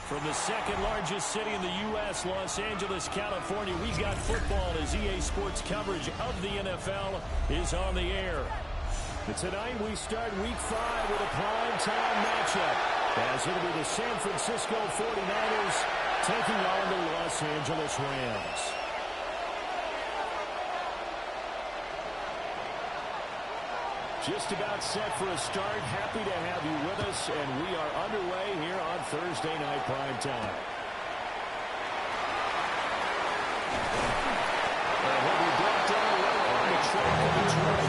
From the second largest city in the U.S., Los Angeles, California, we've got football as EA Sports coverage of the NFL is on the air. But tonight we start Week 5 with a primetime matchup, as it'll be the San Francisco 49ers taking on the Los Angeles Rams. Just about set for a start. Happy to have you with us, and we are underway here on Thursday Night Primetime. And he'll be brought down right on the track of the track.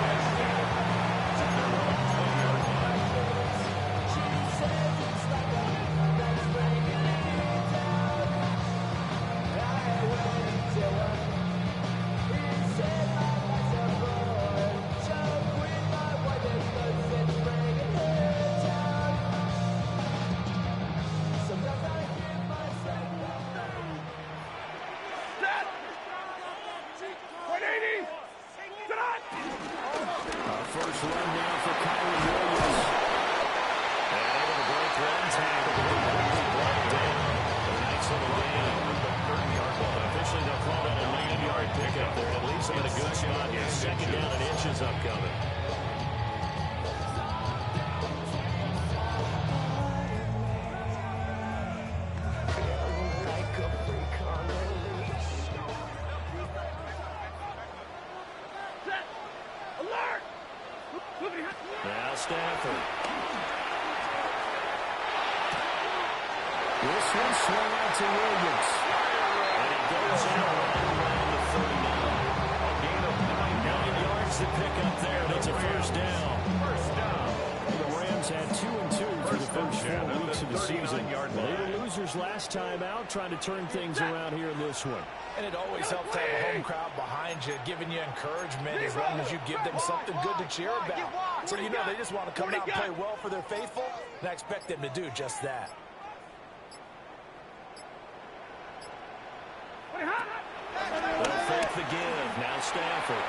Now Stafford. This one swung out to Williams. And it goes out around the 39. A gain of 9 yards to pick up there. That's a first down. The Rams had 2-2 for the first 4 weeks of the season. They were losers last time out, trying to turn things around here in this one. And it always helps to have a home crowd behind you, giving you encouragement as long as you give them something good to cheer about. So, you know, they just want to come out and play well for their faithful, and I expect them to do just that. They'll fake the give. Now Stafford.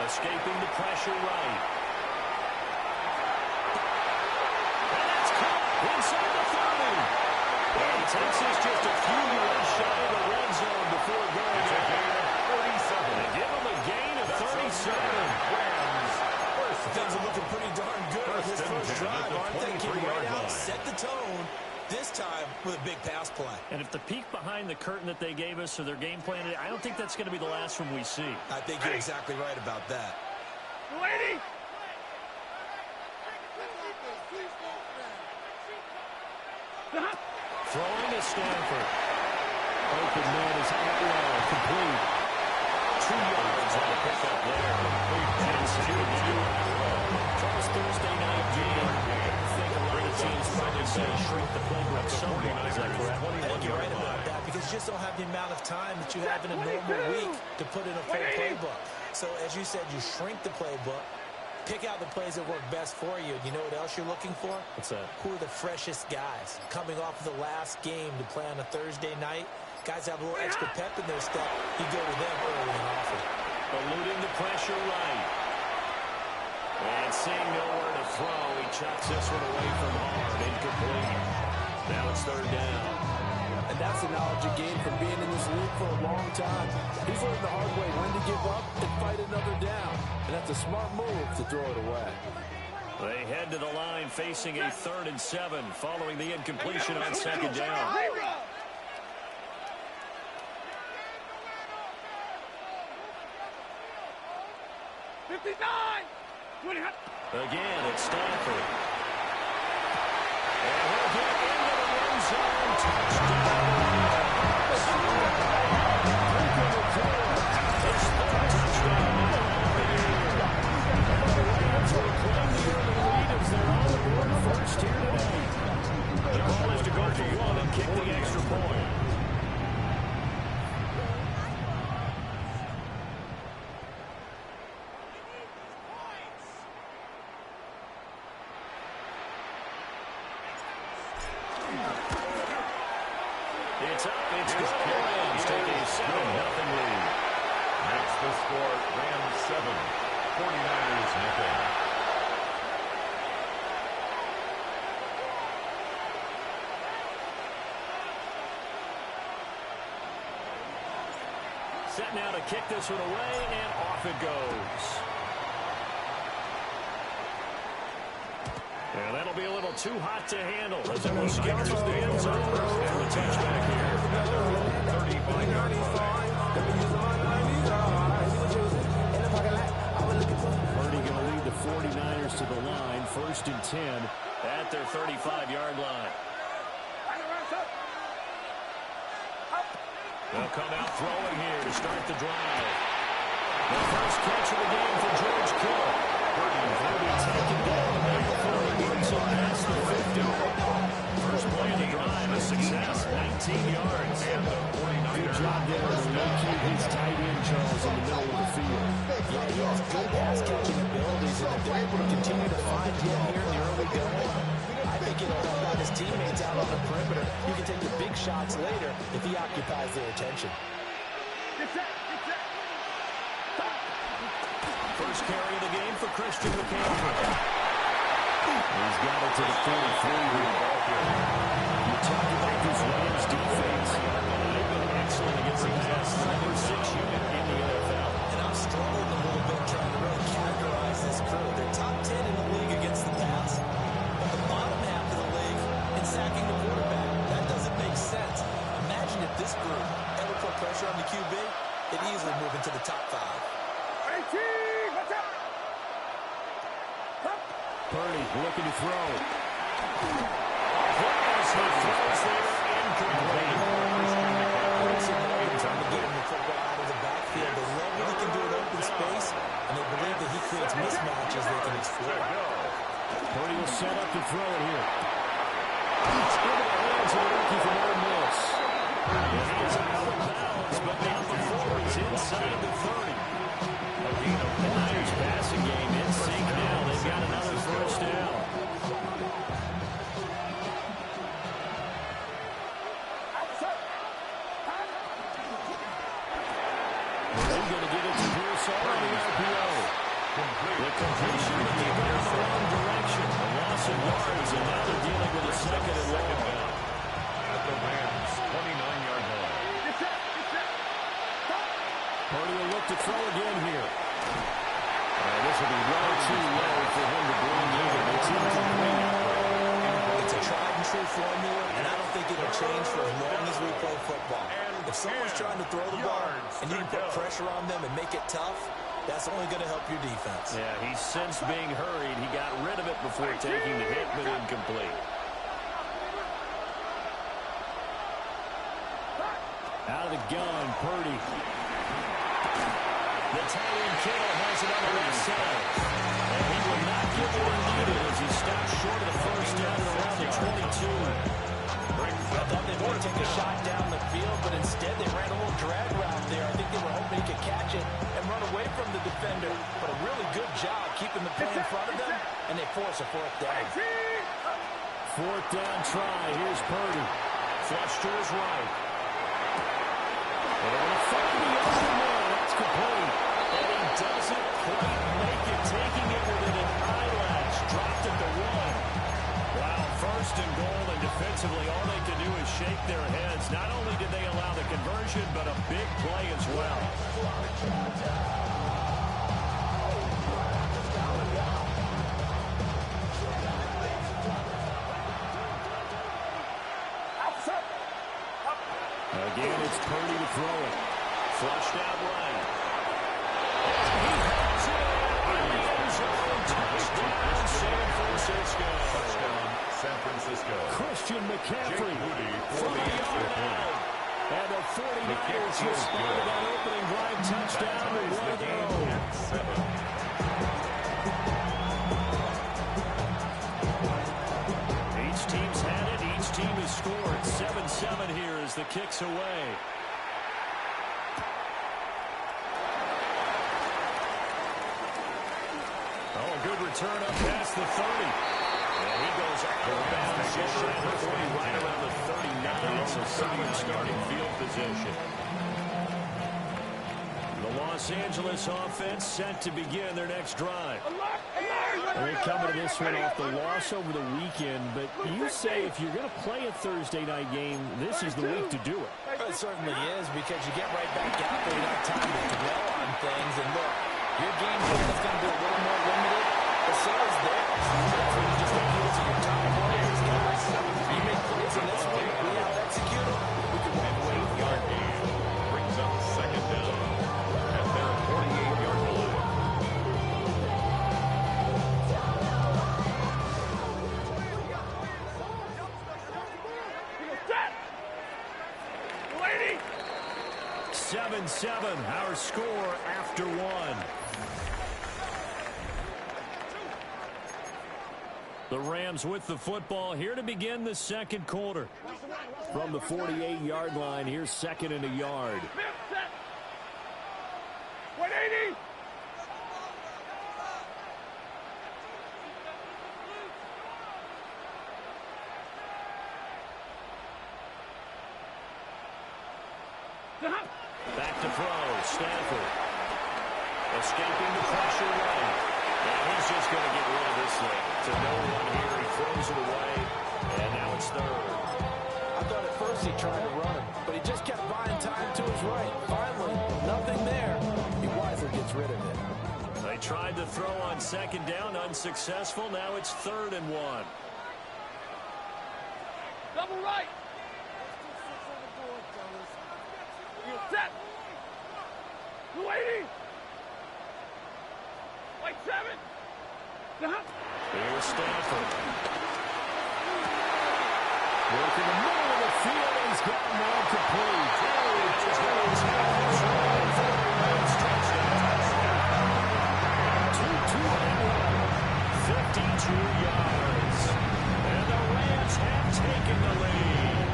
Escaping the pressure right. And that's caught inside the 30. And Texas just a few yards shy of the red zone before going to gain of 37. They give them a gain of 37. Rams. Things are looking pretty darn good on this first drive, aren't they? Get right out, set the tone, this time with a big pass play. And if the peek behind the curtain that they gave us or their game plan, I don't think that's going to be the last one we see. I think you're exactly right about that. Lady! Throwing to Stanford. Open man is Atwell, complete. 2 yards on the pickup there. And it's 2-2. Charles, Thursday night game. I think a lot of teams probably say shrink the playbook somewhat. Is that correct? I think you're right about that because you just don't have the amount of time that you have in a normal week to put in a full playbook. So as you said, you shrink the playbook. Pick out the plays that work best for you. You know what else you're looking for? What's that? Who are the freshest guys? Coming off of the last game to play on a Thursday night, guys have a little extra pep in their step. You go to them early and often. Eluding the pressure right. And seeing nowhere to throw, he chucks this one away from home. Incomplete. Now it's third down. And that's the knowledge you gain from being in this league for a long time. He's learned the hard way when to give up and fight another down. And that's a smart move to throw it away. They head to the line facing a 3rd and 7 following the incompletion on second down. Again, it's Stanford. And he'll get into the end zone. Touchdown. His 3rd touchdown of the year. The Rams will claim the early lead as they're on the board first here tonight. The call is to go for 1 and kick the extra point. It's up. It's good. Rams take a 7-0 lead. That's the score. Rams 7, 49ers nothing. Set now to kick this one away, and off it goes. And that'll be a little too hot to handle as it goes right through the end zone. And the touchback here. 35-yard line. Purdy going to lead the 49ers to the line. 1st and 10 at their 35-yard line. They'll come out throwing here to start the drive. The first catch of the game for George Kittle. Purdy will be taken down before he works on past the 50. First play of the drive, a success, 19 yards. And the 49ers. Good job there to locate his tight end, Charles, in the middle of the field. Yeah, he has good pass-catching abilities, and if they're able to continue to find him here in the early going, I think it'll help out his teammates out on the perimeter. You can take the big shots later if he occupies their attention. First carry of the game for Christian McCaffrey. He's got it to the 43 here. You talk about this Rams defense. They've been excellent against the pass. Number 6 unit in the NFL. And I'm struggling a little bit trying to really categorize this crew. They're top 10 in the league against the pass, but the bottom half of the league in sacking the quarterback. That doesn't make sense. Imagine if this group ever put pressure on the QB, it'd easily move into the top 5. Purdy looking to throw. Throws there, incomplete. Trying to get him the football out of the backfield. They love what he can do in open space, and they believe that he creates mismatches they can exploit. Purdy will set up to throw it here. It's into the hands of the rookie from Ole Miss. And he is out of bounds, but not before he's inside the 30. The Niners passing game in sync now. They've got another first down. They're going to get it to Pierce on the RPO. The completion will keep it in the wrong direction. A loss of yards, and now they're dealing with a second and long. At the Rams' 29-yard line. Purdy will look to throw again here. This will be way too low for him to bring in. It's incomplete. It's a tried-and-true formula, and I don't think it'll change for as long as we play football. If someone's trying to throw the ball and you can put pressure on them and make it tough, that's only going to help your defense. Yeah, he sensed being hurried. He got rid of it before taking the hit, but incomplete. Out of the gun, Purdy. The tight end Kittle has it on the left side. And he will not get what he needed as he stopped short of the first down at around the 22. I thought they would take a shot down the field, but instead they ran a little drag route there. I think they were hoping he could catch it and run away from the defender. But a really good job keeping the play in front of them, and they force a 4th down. 4th down try. Here's Purdy. Flush to his right. They're going to find the open man. That's complete. And he doesn't quite make it, taking it within an eyelash. Dropped at the 1. Wow, 1st and goal, and defensively all they can do is shake their heads. Not only did they allow the conversion, but a big play as well. Again, it's Purdy to throw it. Flushed out right. He has it in the end zone. Touchdown, San Francisco. Touchdown, San Francisco. Christian McCaffrey Jake Moody for from the the extra other point. end. And the 49ers responded that opening drive touchdown with Ties the one game go. at 7. Each team's had it. Each team has scored. 7-7 here as the kick's away. Oh, a good return up past the 30. And he goes out of bounds just shy of the 40, right around the 39. So solid starting field position. The Los Angeles offense set to begin their next drive. They come to this one off the loss over the weekend, but you say if you're going to play a Thursday night game, this is the week to do it. Well, it certainly is, because you get right back out there. You don't have time to dwell on things. And look, your game plan is going to be a little more limited, but so is theirs. That's when you just make use of your top players, guys. You make plays in this one, we out-execute them, we can win. 8-yard gain brings up second down at their 48-yard line. Lady! 7-7, our score after one. The Rams with the football here to begin the second quarter. From the 48-yard line, here's second and a yard. 180! Back to throw, Stafford. Escaping the pressure right. And he's just going to get rid of this thing. To no one here, he throws it away, and now it's third. I thought at first he tried to run him, but he just kept buying time to his right. Finally, nothing there. He wisely gets rid of it. They tried to throw on second down, unsuccessful. Now it's 3rd and 1. Double right! Set! 280! White 7! Here's Stafford. Working the middle of the field. He's got him all complete. Just goes touchdown. 52 yards. And the Rams have taken the lead.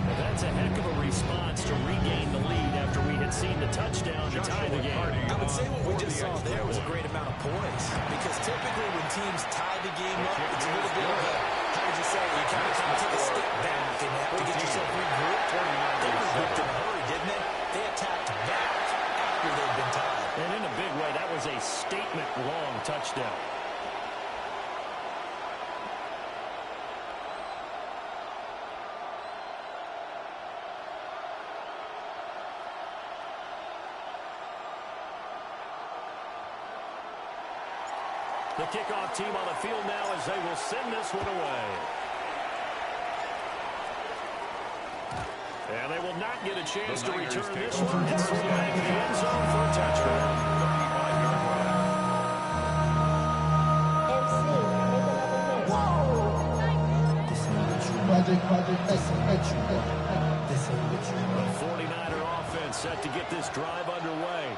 Well, that's a heck of a response to regain the lead after we had seen the touchdown to tie the game. I would say what we just saw there was a great amount of poise, because typically when teams tie the game up, it's a little bit of a, how would you say, you kind of take a step back and have to get yourself regrouped. They regrouped in a hurry, didn't they? They attacked back after they'd been tied. And in a big way, that was a statement-long touchdown. The kickoff team on the field now as they will send this one away. And they will not get a chance to return this one. It's thrown back in the end zone for a touchdown. The 49er offense set to get this drive underway.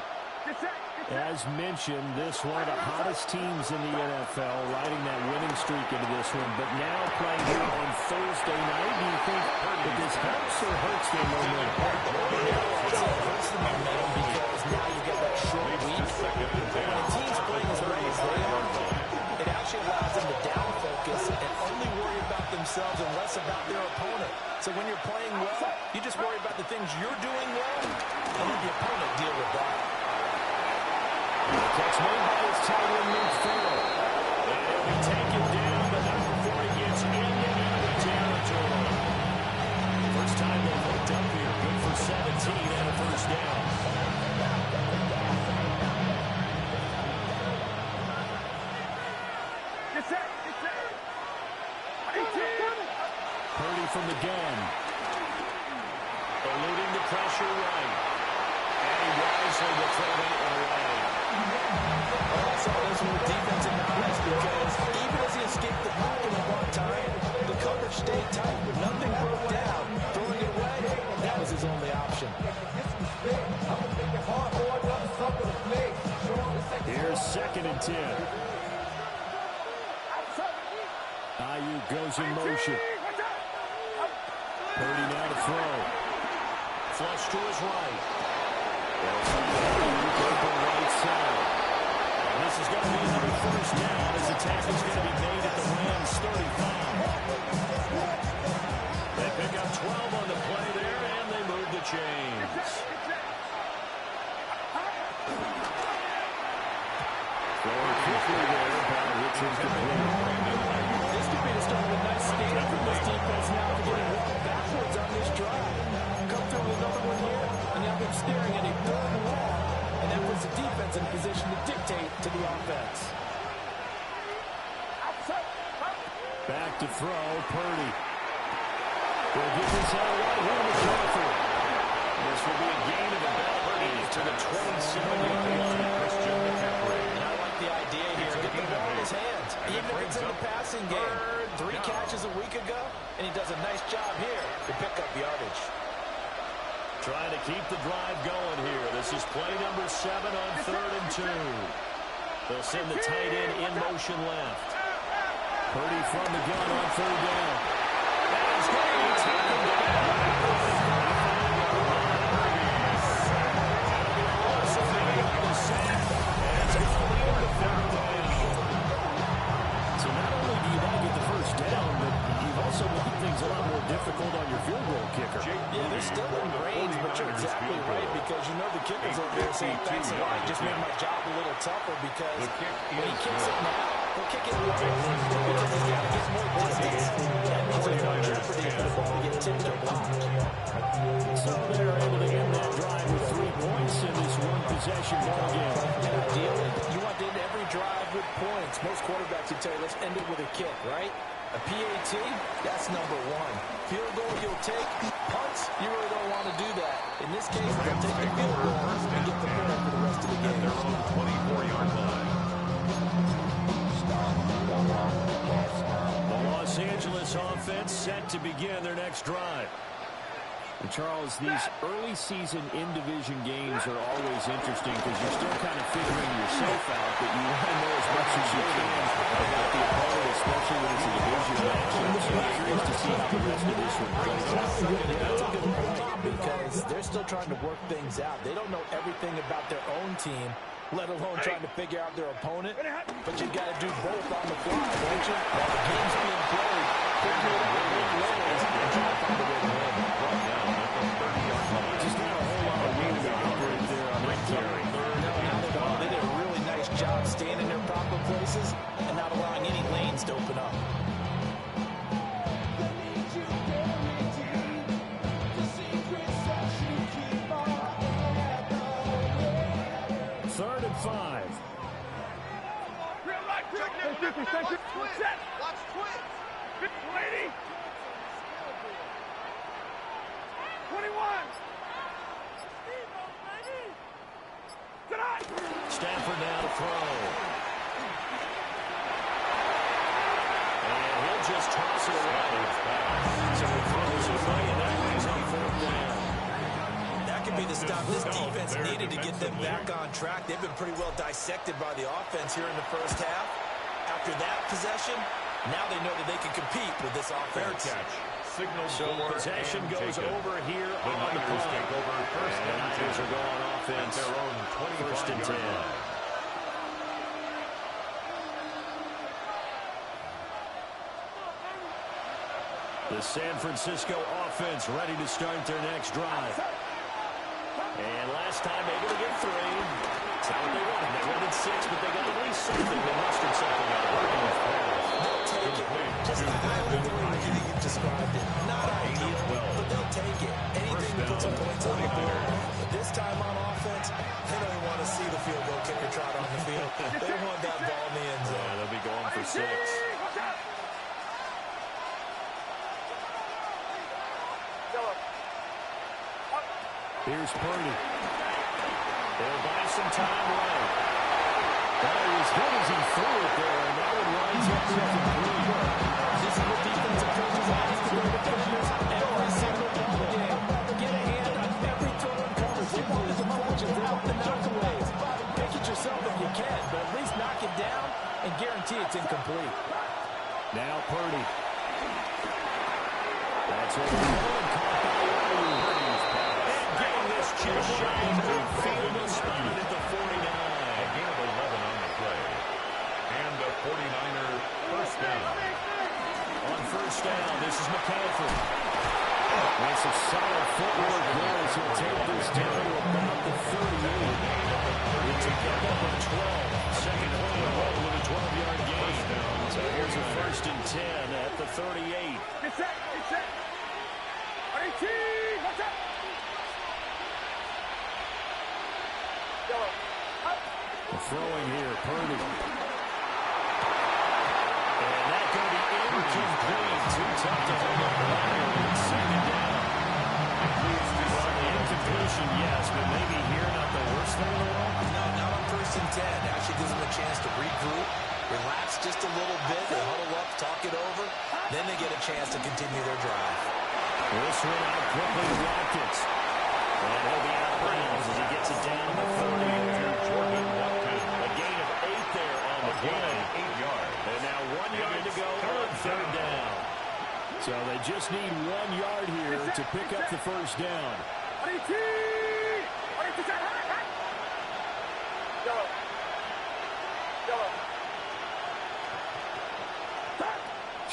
As mentioned, this one of the hottest teams in the NFL, riding that winning streak into this one. But now playing here on Thursday night, do you think that this helps or hurts their momentum? It hurts the momentum, because now you get that short week. When a team's playing as well as they are, it actually allows them to down focus and only worry about themselves and less about their opponent. So when you're playing well, you just worry about the things you're doing well, and let the opponent deal with that. The catch made by his tight end, Luke Farrell. And he'll be taken down, but not before he gets into enemy territory. First time they've hooked up here. Good for 17 and a first down. Purdy from the gun. Eluding the pressure right. And he wisely will throw that one away. I saw this one with defensive eyes, because even as he escaped the pocket at one time, the coverage stayed tight. Nothing broke down. Throwing it away, that was his only option. Here's 2nd and 10. Ayuk goes in motion. Purdy now to throw. Flush to his right. Ayuk open right side. And this is going to be another first down, as the tackle is going to be made at the Rams 35. They pick up 12 on the play there, and they move the chains. Back to throw, Purdy. They'll get this out right here to McCaffrey. This will be a gain of about 8 to the 27-yard line. Christian McCaffrey. And I like the idea here. Get the ball in his hands. Even if it's in the passing game. 3 catches a week ago, and he does a nice job here to pick up yardage. Trying to keep the drive going here. This is play number 7 on 3rd and 2. They'll send the tight end in motion left. Purdy from the gun on 3rd down. That is great. Taken So not only do you now get the first down, but you've also made things a lot more difficult on your field goal kicker. Yeah, they're still in range, but you're exactly right because you know the kicker's over there saying, thanks a lot. Just made my job a little tougher because when he kicks it now, he'll kick it right because he's got to get more distance. That means there's more jeopardy for the ball to get tipped or blocked. So they're able to end that drive with 3 points in this one-possession ball game. And ideally, you want to end every drive with points. Most quarterbacks would tell you, let's end it with a kick, right? A PAT, that's number 1. Field goal you'll take. Punts, you really don't want to do that. In this case, they'll take the field goal and get the point for the rest of the game. Their own 24-yard line. The Los Angeles offense set to begin their next drive. And Charles, these early season in-division games are always interesting because you're still kind of figuring yourself out, but you want to know as much as you can about the opponent, especially when it's a division matchup. So I'm curious to see how the rest of this one plays out. That's a good point because they're still trying to work things out. They don't know everything about their own team, let alone trying to figure out their opponent. But you got to do both on the fly, don't you? While the game's being played, figure it out both ways and try to find a way to win. Right now, at the 30-yard line. Just not a whole lot of room to operate there on that carry. They did a really nice job staying in their proper places and not allowing any lanes to open up. Third and 5. Real right, set. Watch twins. 20. 21. Tonight. Stafford now to throw. And he'll just toss it away. So he throws it away, and that brings up 4th down. That could be the stop this defense needed to get them back on track. They've been pretty well dissected by the offense here in the first half. After that possession, now they know that they can compete with this offense. Fair catch. Signal So possession goes taken. over here The on the Niners punt. take over first And the and Niners 10. are going offense. Their own 1st and 10. 25-yard line. The San Francisco offense ready to start their next drive. And last time able to get 3. That's not what they wanted. They wanted 6, but they got at least something. They mustered something out of it. They'll take it. Just I like the way you described it. Not ideal, but they'll take it. Anything to put some points on the board. But this time on offense, they don't even want to see the field goal kicker trot on the field. They want that ball in the end zone. Yeah, they'll be going for 6. Here's Purdy. They'll buy some time right. That was good as he threw it there, and that one winds up incomplete. This is what defensive coaches ask for their defenders every single ball game. Get a hand on every throw and coverage. They want the deflections. They want the knockaways. Pick it yourself if you can, but at least knock it down and guarantee it's incomplete. Now Purdy. That's what we're going. Caught by Purdy. And getting this just shy of midfield and spotted at the 49. A gain of 11 on the play. And a 49er first down. On first down, this is McCaffrey. That's a solid footwork there as he'll take this down to about the 38. It's a pick up of 12. Second play of all with a 12-yard gain. So here's a 1st and 10 at the 38. Get set. Get set. 18. Watch out. Yellow. Throwing here, Purdy. And that going to be incomplete. thing in the world? No, not on 1st and 10. Actually gives them a chance to regroup, relax just a little bit. They huddle up, talk it over. Then they get a chance to continue their drive. This one out quickly to Watkins. And he'll be out of bounds as he gets it down to the 30. Jordan Watkins. A gain of 8 there on the play. 8 yards. And now 1 yard to go on 3rd down. So they just need 1 yard here to pick up the first down.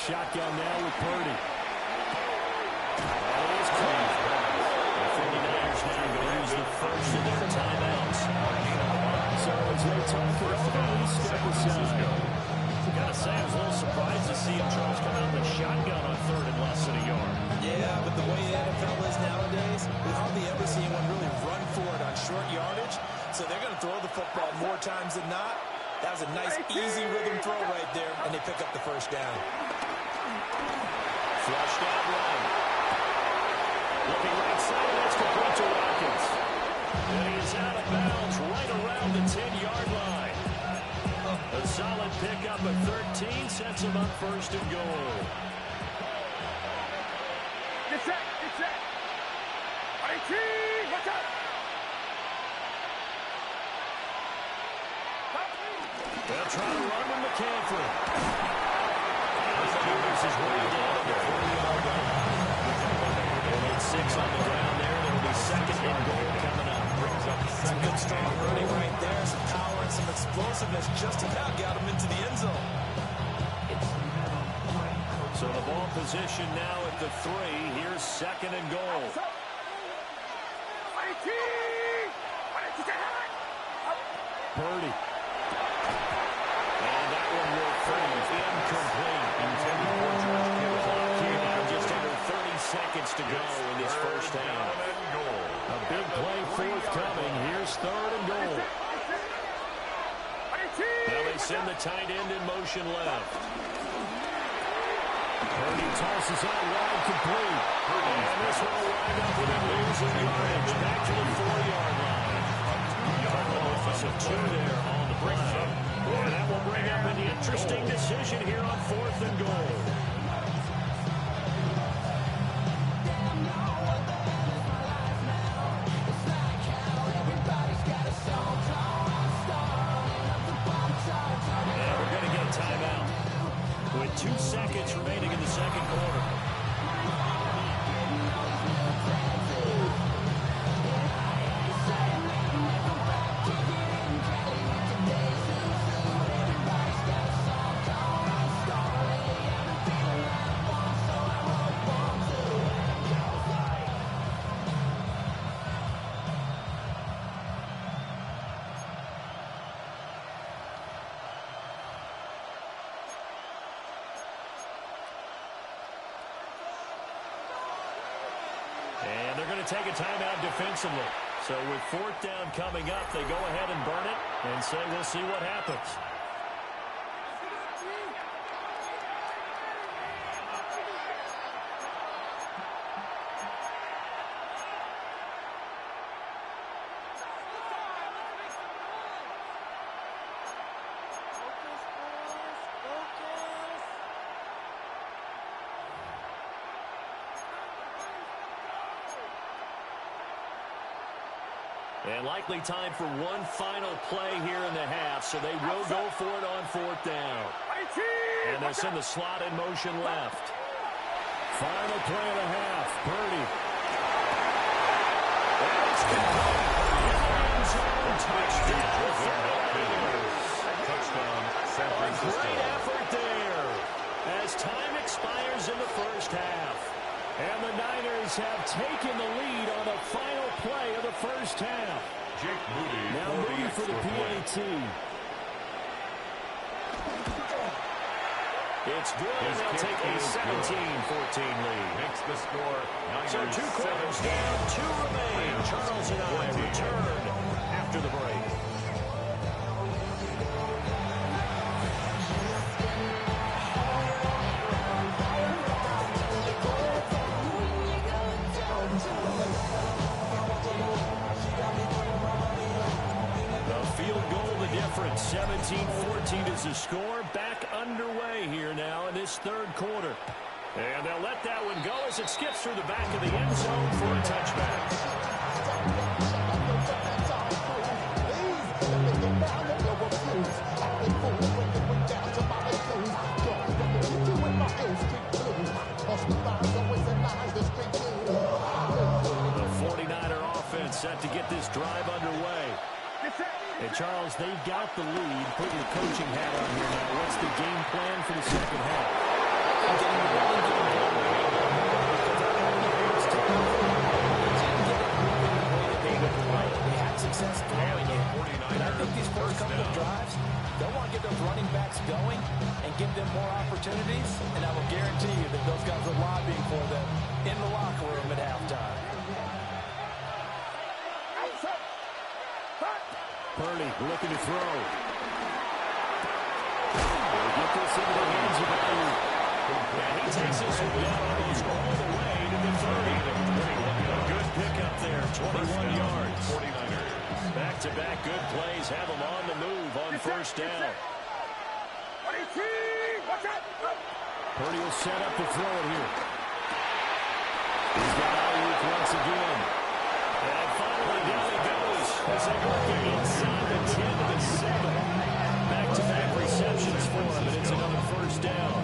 Shotgun now with Purdy. That is clean. The 49ers now going to use the first of their timeouts. So as they talk it over, we step aside. Gotta say, I was a little surprised to see him try to come out with a shotgun on 3rd and less than a yard. Yeah, but the way the NFL is nowadays, we hardly ever see anyone really run for it on short yardage. So they're going to throw the football more times than not. That was a nice, easy rhythm throw right there, and they pick up the first down. Flushed out right. Looking right side, that's complete to Watkins. And he's out of bounds right around the 10-yard line. A solid pickup at 13 sets him up 1st and goal. Get set, get set. Watch out. They'll try to run with McCaffrey. This is way down to the 40-yard line. They need 6 on the ground there, and it'll be 2nd and goal coming up. Some good, strong running right there. Some power and some explosiveness just about got him into the end zone. So the ball position now at the 3. Here's 2nd and goal. Purdy. And that one will freeze. Incomplete. Intended for George Kittle. Clock here now, just under 30 seconds to go in this first half. A big play forthcoming. Here's 3rd and goal. Now they send the tight end in motion left. Purdy tosses out wide, complete. And this one will wind up with him losing yardage. Back to the 4-yard line. Loss of 2 there on the play. And that will bring up an interesting decision here on 4th and goal. And we're going to get a timeout with 2 seconds remaining in the 2nd quarter. And they're going to take a timeout defensively. So with 4th down coming up, they go ahead and burn it and say we'll see what happens. And likely time for one final play here in the half, so they will go for it on 4th down. And they'll send the slot in motion left. Final play of the half. Purdy. It's Touchdown, San Francisco. Great effort there as time expires in the first half. And the Niners have taken the lead on the final play of the first half. Jake Moody Now Moody for the PAT. It's good, and they'll take a 17-14 lead. Makes the score So 2 quarters down, 2 remain. Charles and I return after the break. the score. Back underway here now in this third quarter. And they'll let that one go as it skips through the back of the end zone for a touchback. The 49er offense set to get this drive underway. And Charles, they've got the lead. Put your coaching hat on here now. What's the game plan for the second half? Getting the running game going. They had success throwing it. And I think these first couple of drives, they'll want to get those running backs going and give them more opportunities. And I will guarantee you that those guys are lobbying for them in the locker room at halftime. Purdy looking to throw. They'll get this into the hands of Ayuk. And he takes this one down almost all the way to the 30. A good pickup there, 21 yards. 49ers. Back-to-back good plays have them on the move on first down. Purdy will set up to throw it here. He's got Ayuk once again. And finally down he goes as they work it inside the 10 to the 7. Back-to-back receptions for him, and it's another first down.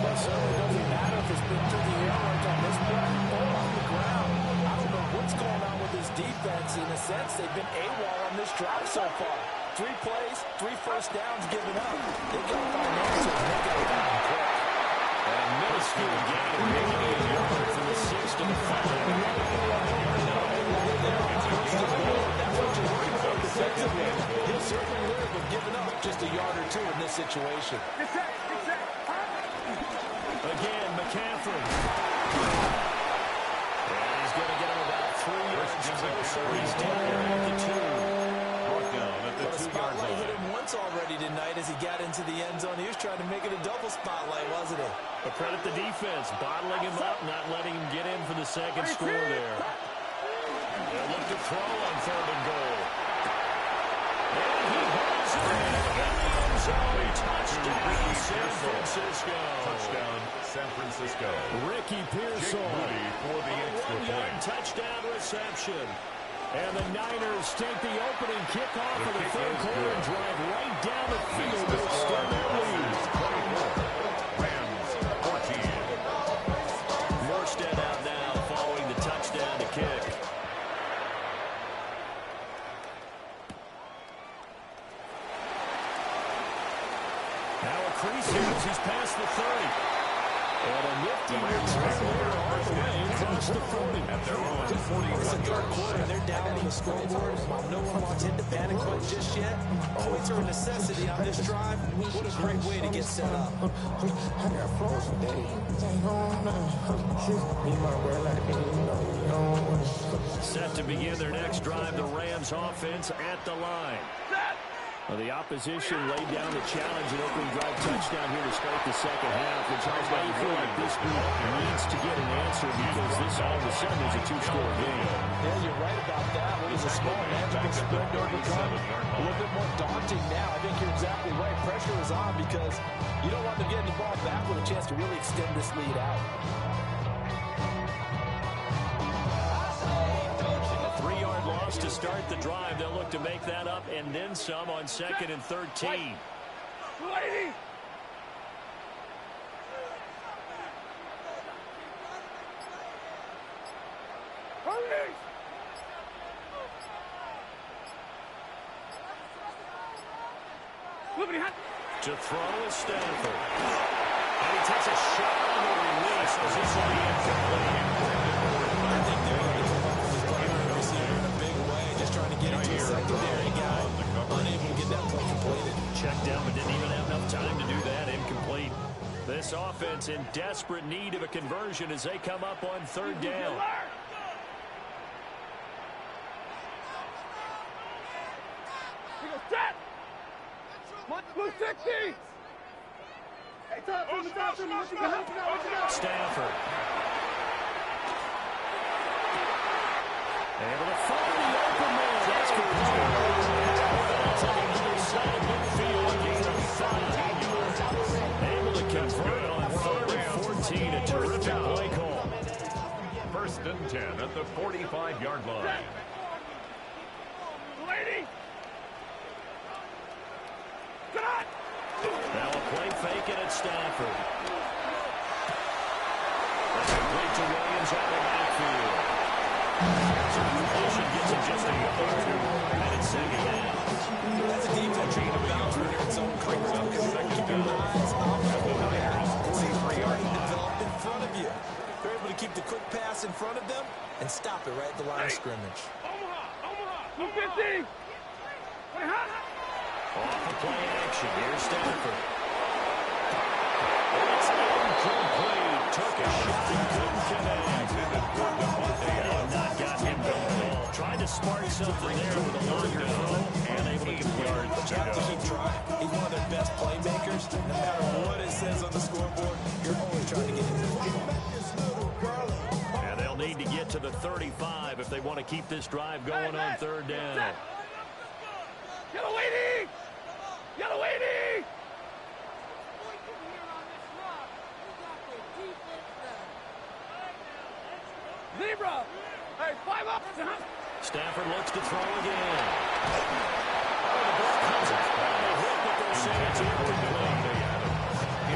Well, so it doesn't matter if it's been through the air like on this play or on the ground. I don't know what's going on with this defense. In a sense, they've been AWOL on this drive so far. 3 plays, 3 first downs given up. They've got to find answers. They've got to find them quick. And a minuscule gain, making it a yard from the 6 to the 5. He'll certainly live with giving up just a yard or 2 in this situation. Again, McCaffrey. And he's going to get him about 3 yards closer. He's down there at the 2. Brought down at the 2-yard Spotlight hit line. him once already tonight as he got into the end zone. He was trying to make it a double spotlight, wasn't he? But credit the defense, bottling him up, not letting him get in for the second score there. They'll look to throw on 3rd and goal. And he holds it in the end zone. Touchdown, San Francisco. Touchdown, San Francisco. Ricky Jake Pearson. Moody for the extra 1-yard point. touchdown reception. And the Niners take the opening kickoff of the kick third is quarter good. and drive right down the field to The extend score, their lead. 24. Rams, 14. Morstead out now following the touchdown to kick. Now a crease here as he's past the 30. And a nifty return here all the way across the 40. At their own 41 It's the third yards. quarter, and they're down on the scoreboard. No one wants into panic quite just yet. Points are a necessity on this drive. What a great way to get set up. Set to begin their next drive, the Rams offense at the line. Well, the opposition laid down the challenge and opening drive touchdown here to start the second half. And Charles, now you feel like this group needs to get an answer because this all of a sudden is a 2-score game. Yeah, you're right about that. What is a small manageable spread to overcome? A little bit more daunting now. I think you're exactly right. Pressure is on because you don't want them getting the ball back with a chance to really extend this lead out. Loss to start the drive. They'll look to make that up and then some on 2nd and 13. Lady! Hurry! To throw is Stanford. And he takes a shot on the release as this will be incomplete. I think they're going to come up with this primary receiver in a big way, just trying to get into a secondary guy, unable to get that play completed. Checked out, but didn't even have enough time to do that. Incomplete. This offense in desperate need of a conversion as they come up on 3rd down. Blue 60! Hey, Stanford. Able to find the open man. That's complete. That's on the other side of midfield. Gain of and 10 at the 45-yard line. Lady! Now a play fake it at Stafford. That's complete to Williams out of the backfield. So completion gets him just a yard or two, and it's second down. That's a defense trying to bounce under its own cover. Keep your eyes off the players. See what's already developed in front of you. They're able to keep the quick pass in front of them and stop it right at the line of scrimmage. Omaha! 250! Off the play action. Here's Stafford. It's incomplete. Took a shot and couldn't connect. Not got him going at all. Tried to spark something there with a longer throw and able to complete. You have to keep trying. He's one of their best playmakers. No matter what it says on the scoreboard, you're always trying to get him the football. And they'll need to get to the 35 if they want to keep this drive going on third down. Yellow lady! Yellow lady! Zebra! Hey, 5 up! Stafford looks to throw again. Oh, the ball comes out. They hit, but they're saying it's incomplete.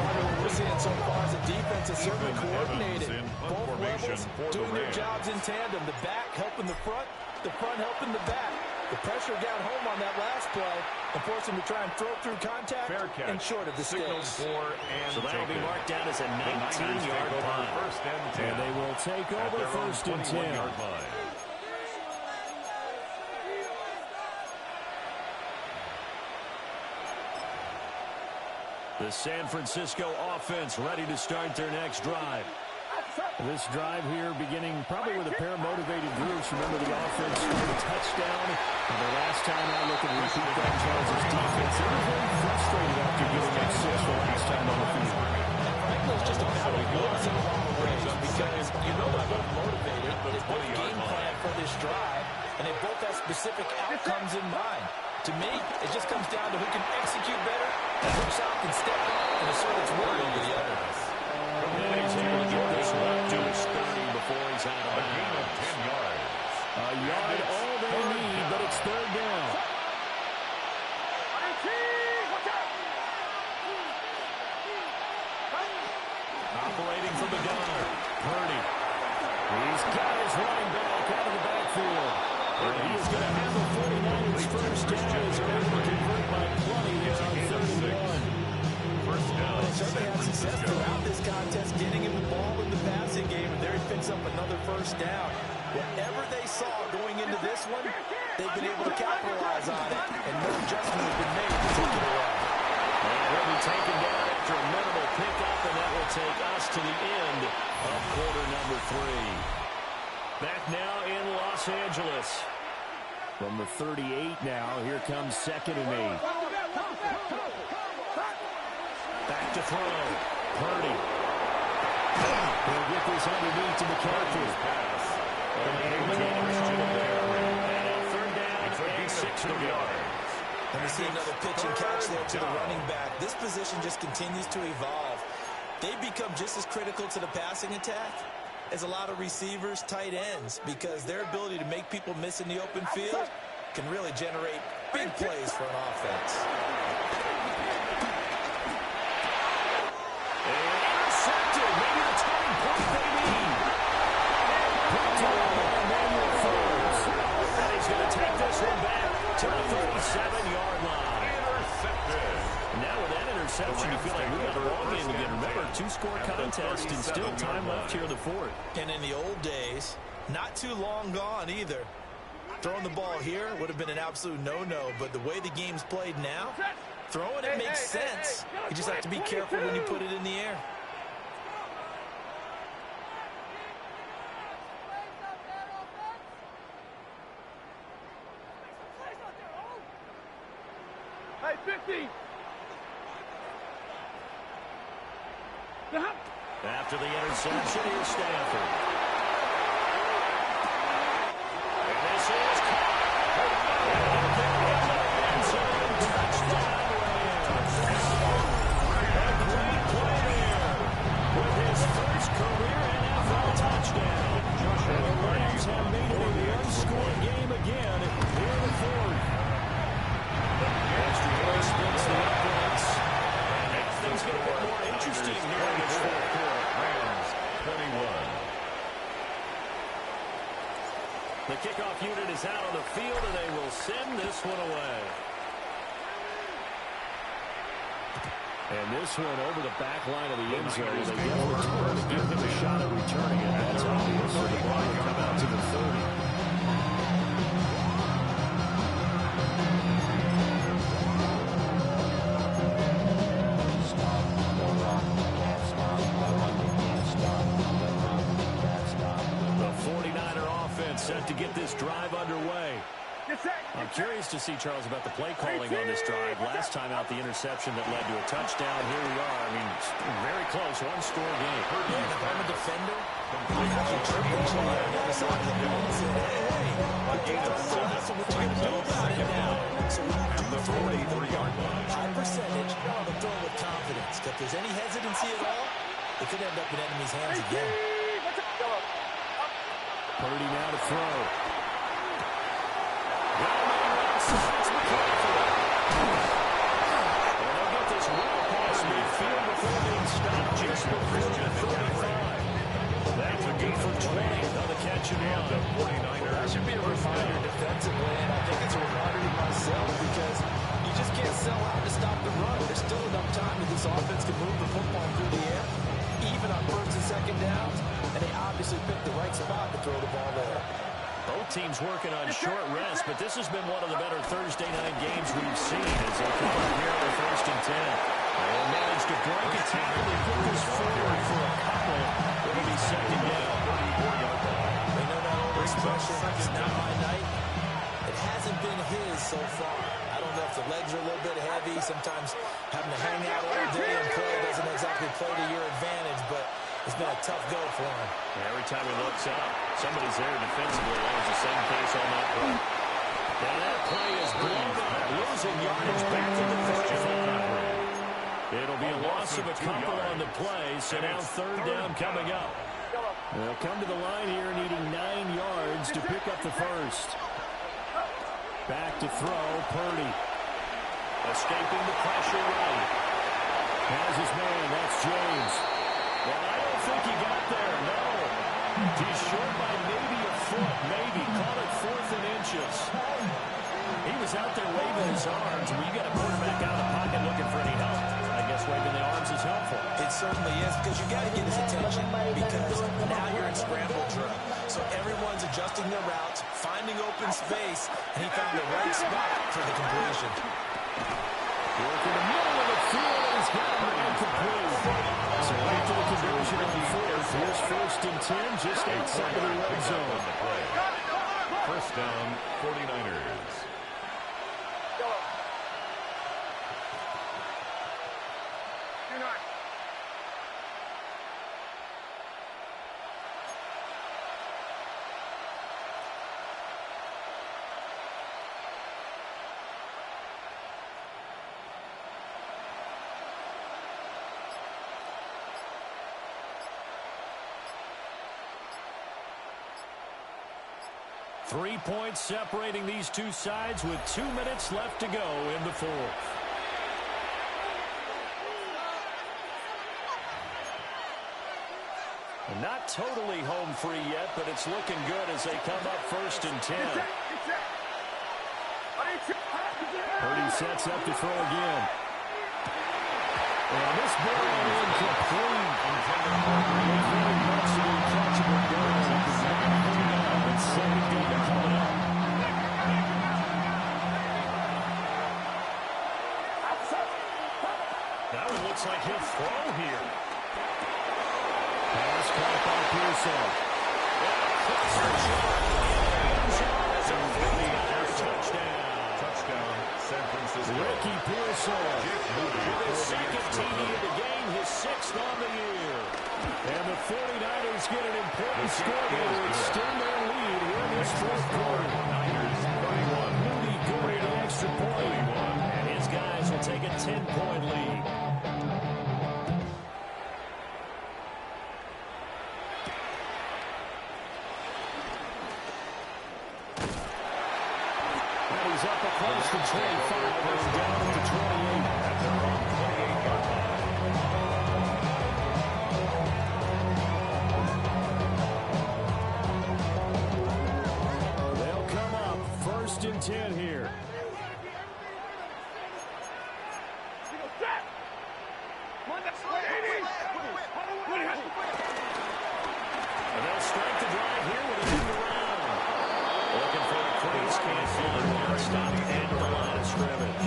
What we're seeing so far is the defense is certainly coordinated. in punt Both formation levels for the doing their Rams. jobs in tandem. The back helping the front helping the back. The pressure got home on that last play and forced him to try and throw through contact Fair catch. and short of the Signals sticks. for and So that'll be taken. marked down as a The Niners 19-yard take over punt. first and 10. And they will take at over their own first and 10. 21-yard line. The San Francisco offense ready to start their next drive. This drive here beginning probably with a pair of motivated groups. Remember the offense scored a touchdown. And the last time I look at repeat that Chargers defense, they were very frustrated after giving up 6 the last time on the field. Frankly, it's just a matter of what's involved because you know they're both motivated. They both game plan for this drive, and they both have specific outcomes in mind. To me, it just comes down to who can execute better and who can step up and assert its will over the other. And he's able to get this one up to his 30 before he's out of A gain of bounds. 10 yards. A yard all they need, but it's third down. Operating from the gun, Purdy. He's got his running back out of the backfield. And he is going to have a 49ers first down as they're able to convert by 20 here on 31. First down. They certainly had success throughout this contest, getting him the ball in the passing game, and there he picks up another first down. Whatever they saw going into this one, they've been able to capitalize on it, and no adjustment has been made to take it away. And he'll be taken down after a minimal pickup, and that will take us to the end of quarter number 3. Back now in Los Angeles. From the 38 now, here comes 2nd and 8. Back to throw. Purdy. He'll get this underneath to McCaffrey. And third down and 6 to go. And we see another pitch and catch there to the running back. This position just continues to evolve. They become just as critical to the passing attack as a lot of receivers, tight ends, because their ability to make people miss in the open field can really generate big plays for an offense. Intercepted. Maybe the turning point they need. Picked up by Emmanuel Forbes. And he's going to take this one back to the 37-yard line. Intercepted. Now with that interception, you feel like we got a ball game again. Remember, 2-score contest and still time left here in the 4th. And in the old days, not too long gone either. Throwing the ball here would have been an absolute no-no, but the way the game's played now, throwing it makes sense. You just have to be careful when you put it in the air. Hey, 50! After the interception, here's Stafford. And this is caught. Touchdown, Rams. A great play there with his first career NFL touchdown. one-score game again here in the fourth. As Trevor spins the uprights. And things get a bit more interesting here in this fourth quarter. Rams 21. The kickoff unit is out on the field, and they will send this one away. And this one over the back line of the end zone. They get a return to give them a shot at returning it. That's obvious. So the ball will come out to the 30. Set to get this drive underway. I'm curious to see, Charles, about the play calling on this drive. Last time out, the interception that led to a touchdown. Here we are. I mean, very close. One-score game. Yeah, if I'm a defender, I have to triple play on the other side of the ball and say, hey, that's what we're going to do about it now. So when you do throw it over high percentage, but throw it with confidence. If there's any hesitancy at all, it could end up in enemy's hands again. Purdy now to throw. And they'll get this well past midfield before being stopped just before the 35. That's a good for 20 on the catch and run. The 49ers. That should be a reminder defensively, and I think it's a reminder to myself because you just can't sell out to stop the run. There's still enough time that this offense can move the football through the air, even on first and second downs, and they obviously picked the right spot to throw the ball there. Both teams working on short rest, but this has been one of the better Thursday night games we've seen as they come up here on first and 10. They'll manage to break a tackle and put this forward for a couple. It'll be second down. They know that old expression, it's not my night. It hasn't been his so far. I don't know if the legs are a little bit heavy. Sometimes having to hang out all day and play doesn't exactly play to your advantage, but it's been a tough go for him. Every time he looks up, somebody's there defensively. That was the same case on that play. And that play is blown up, losing yardage back to the 35. It'll be a loss of a couple on the play, so now third down coming up. They'll come to the line here needing 9 yards to pick up the first. Back to throw, Purdy. Escaping the pressure right. Has his man, that's James. Well, I don't think he got there, no. He's short by maybe a foot, maybe. Call it 4th and inches. He was out there waving his arms. When you got a quarterback out of the pocket looking for any help, I guess waving the arms is helpful. It certainly is, because you got to get his attention, because now you're in scramble drill. So everyone's adjusting their routes, finding open space, and he found the right spot for the completion. Work in the middle of the field, he's got a man complete. So after the conversion on the fourth, here's first and 10, just outside of the red zone. First down, 49ers. Three points separating these two sides with 2 minutes left to go in the fourth. And not totally home free yet, but it's looking good as they come up first and 10. Purdy sets up to throw again. And this ball incomplete. Very much an uncatchable ball. Second down coming up. That one looks like he'll throw here. Pass caught by Pearson. Touchdown, San Francisco. Ricky Pearson with his second TD of the game, his 6th on the year. And the 49ers get an important score here to extend their lead here in this fourth quarter. Niners 31. Moody going to the extra point. And his guys will take a 10-point lead. is up across the 25 and down at the 28. At their own 28-yard line. They'll come up 1st and 10 here. And they'll strike the drive here with an end around. Looking for a crease, can't find one. Stop at the line of scrimmage.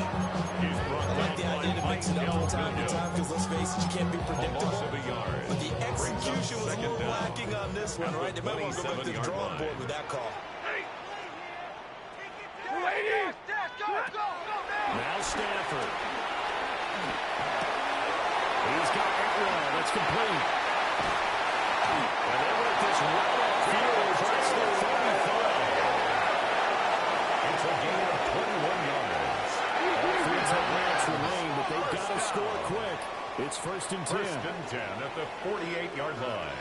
He's brought I like back the by idea to mix it Mike up from time to Del time because, let's face it, you can't be A predictable. loss of a yard. But the execution was a second little down. lacking on this one, At the right? They might want to go back to the 27-yard drawing line. board with that call. Now Stafford. He's got Atwell. That's complete. And they work this right upfield across the 35. It's a gain of 21 yards. All 3 timeouts remain, but they've got to score quick. It's 1st and 10. 1st and 10 at the 48-yard line.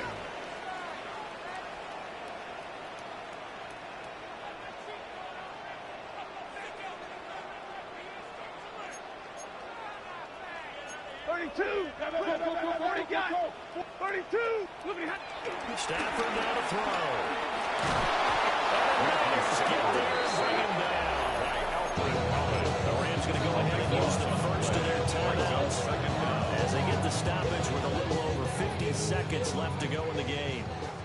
Stafford now to throw. And the Niners get there and bring him down. The Rams going to go ahead and use the first of their timeouts as they get the stoppage with a little over 50 seconds left to go in the game.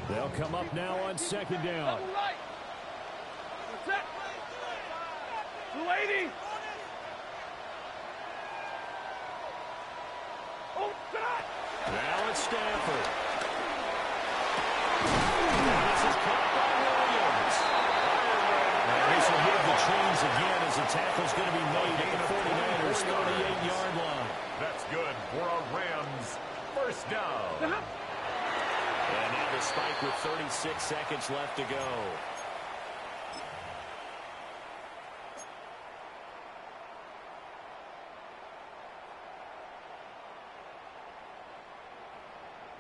They'll come up now on 2nd down. Now it's Stafford. This is caught by Williams. And this will move the chains again as the tackle's going to be made at the 49ers' 38-yard line. That's good for a Rams 1st down. And now the spike with 36 seconds left to go.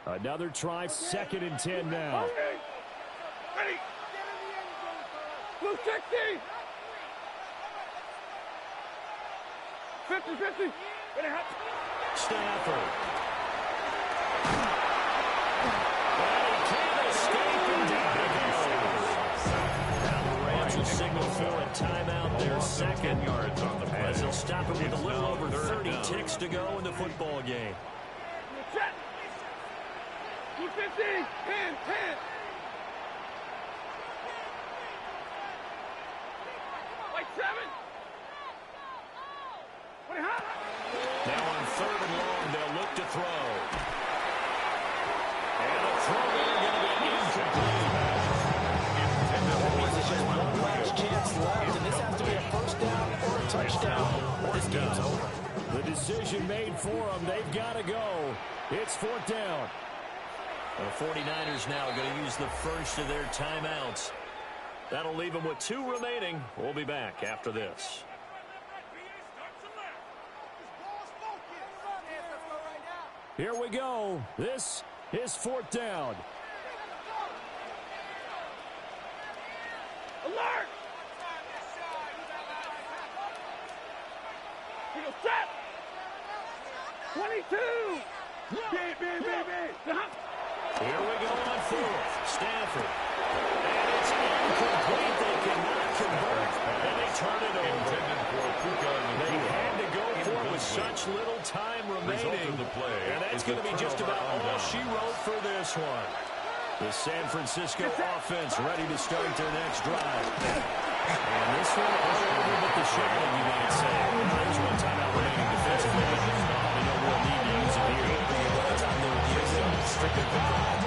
Another try, 2nd and 10 now. Ready. Blue 60. 50-50. Ready, hot. Stafford. And he can't escape, and down he goes. Now the Rams will signal for a timeout, their 2nd. Yards on the play. As they'll stop it with It's a little now over 3rd 30 down. ticks to go in the football game. Set. 250. 10. Like 7. Ready, hot. Now on 3rd and long, they'll look to throw. And a throw there going to be incomplete. That means there's just one last chance left, and this has to be a 1st down or a touchdown, or this game's over. The decision made for them. They've got to go. It's 4th down. The 49ers now going to use the first of their timeouts. That'll leave them with 2 remaining. We'll be back after this. Here we go. This is 4th down. Alert. We go set. 22. Here we go on 4th. Stafford. And it's incomplete. They cannot convert. And they turn it over. Intended for Puka They Nacua. had to go for it with such little time Result remaining. of the play And that's is going to a be just turnover about on all down. she wrote for this one. The San Francisco offense ready to start their next drive. And this one all over but the shouting, you might say. There's 1 timeout remaining defensively. Probably no real need to use it here. By the time they would use it, strictly for drive.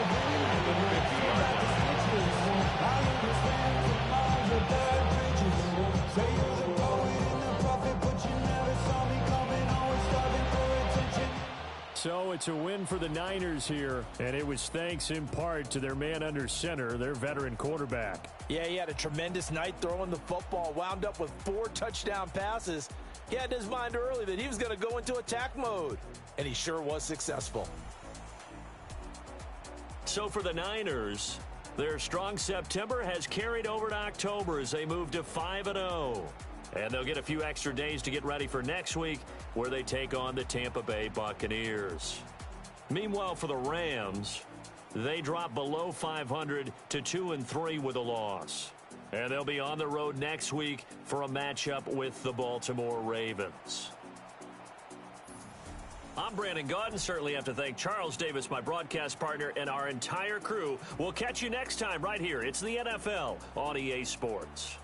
So it's a win for the Niners here, and it was thanks in part to their man under center, their veteran quarterback. Yeah, he had a tremendous night throwing the football, wound up with 4 touchdown passes. He had in his mind early that he was going to go into attack mode, and he sure was successful. So for the Niners, their strong September has carried over to October as they move to 5-0. And they'll get a few extra days to get ready for next week, where they take on the Tampa Bay Buccaneers. Meanwhile, for the Rams, they drop below 500 to 2-3 with a loss. And they'll be on the road next week for a matchup with the Baltimore Ravens. I'm Brandon Gaudin. Certainly have to thank Charles Davis, my broadcast partner, and our entire crew. We'll catch you next time right here. It's the NFL on EA Sports.